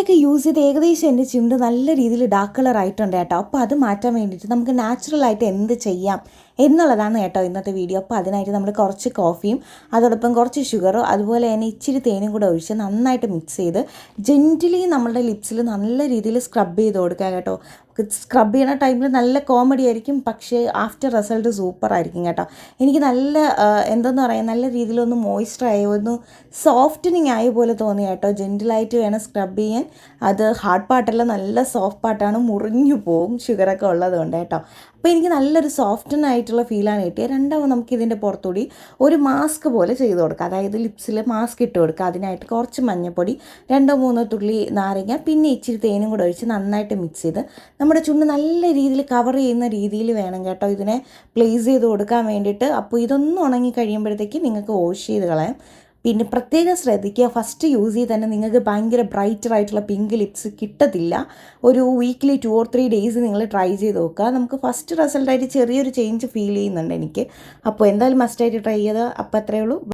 ഒക്കെ യൂസ് ചെയ്ത് ഏകദേശം എൻ്റെ ചുണ്ട് നല്ല രീതിയിൽ ഡാർക്ക് കളർ ആയിട്ടുണ്ട് കേട്ടോ. അപ്പോൾ അത് മാറ്റാൻ വേണ്ടിയിട്ട് നമുക്ക് നാച്ചുറലായിട്ട് എന്ത് ചെയ്യാം എന്നുള്ളതാണ് കേട്ടോ ഇന്നത്തെ വീഡിയോ. അപ്പോൾ അതിനായിട്ട് നമ്മൾ കുറച്ച് കോഫിയും അതോടൊപ്പം കുറച്ച് ഷുഗറും അതുപോലെ തന്നെ ഇച്ചിരി തേനും കൂടെ ഒഴിച്ച് നന്നായിട്ട് മിക്സ് ചെയ്ത് ജെൻറ്റിലി നമ്മളുടെ ലിപ്സിൽ നല്ല രീതിയിൽ സ്ക്രബ് ചെയ്ത് കൊടുക്കുക കേട്ടോ. സ്ക്രബ് ചെയ്യുന്ന ടൈമിൽ നല്ല കോമഡി ആയിരിക്കും, പക്ഷേ ആഫ്റ്റർ റിസൾട്ട് സൂപ്പർ ആയിരിക്കും കേട്ടോ. എനിക്ക് നല്ല എന്തെന്ന് പറയാം, നല്ല രീതിയിലൊന്ന് മോയ്സ്ചർ ആയി ഒന്ന് സോഫ്റ്റനിങ് ആയ പോലെ തോന്നി കേട്ടോ. ജെൻറ്റിലായിട്ട് വേണം സ്ക്രബ് ചെയ്യാൻ. അത് ഹാർഡ് പാർട്ടല്ല, നല്ല സോഫ്റ്റ് പാർട്ടാണ്, മുറിഞ്ഞു പോവും ഷുഗറൊക്കെ ഉള്ളതുകൊണ്ട് കേട്ടോ. അപ്പോൾ എനിക്ക് നല്ലൊരു സോഫ്റ്റനായിട്ടുള്ള ഫീലാണ് കിട്ടിയത്. രണ്ടാമത് നമുക്കിതിൻ്റെ പുറത്തുകൂടി ഒരു മാസ്ക് പോലെ ചെയ്ത് കൊടുക്കുക, അതായത് ലിപ്സിൽ മാസ്ക് ഇട്ട് കൊടുക്കുക. അതിനായിട്ട് കുറച്ച് മഞ്ഞൾപ്പൊടി, 2-3 തുള്ളി നാരങ്ങ, പിന്നെ ഇച്ചിരി തേനും കൂടെ ഒഴിച്ച് നന്നായിട്ട് മിക്സ് ചെയ്ത് നമ്മുടെ ചുണ്ട് നല്ല രീതിയിൽ കവർ ചെയ്യുന്ന രീതിയിൽ വേണം കേട്ടോ ഇതിനെ പ്ലേസ് ചെയ്ത് കൊടുക്കാൻ വേണ്ടിയിട്ട്. അപ്പോൾ ഇതൊന്നും ഉണങ്ങി കഴിയുമ്പോഴത്തേക്ക് നിങ്ങൾക്ക് വാഷ് ചെയ്ത് കളയാം. പിന്നെ പ്രത്യേകം ശ്രദ്ധിക്കുക, ഫസ്റ്റ് യൂസ് ചെയ്ത് തന്നെ നിങ്ങൾക്ക് ഭയങ്കര ബ്രൈറ്ററായിട്ടുള്ള പിങ്ക് ലിപ്സ് കിട്ടത്തില്ല. ഒരു വീക്കിലി 2 or 3 ഡേയ്സ് നിങ്ങൾ ട്രൈ ചെയ്ത് നോക്കുക. നമുക്ക് ഫസ്റ്റ് റിസൾട്ടായിട്ട് ചെറിയൊരു ചേഞ്ച് ഫീൽ ചെയ്യുന്നുണ്ട് എനിക്ക്. അപ്പോൾ എന്തായാലും മസ്റ്റായിട്ട് ട്രൈ ചെയ്താൽ അപ്പോൾ അത്രയേ ഉള്ളൂ.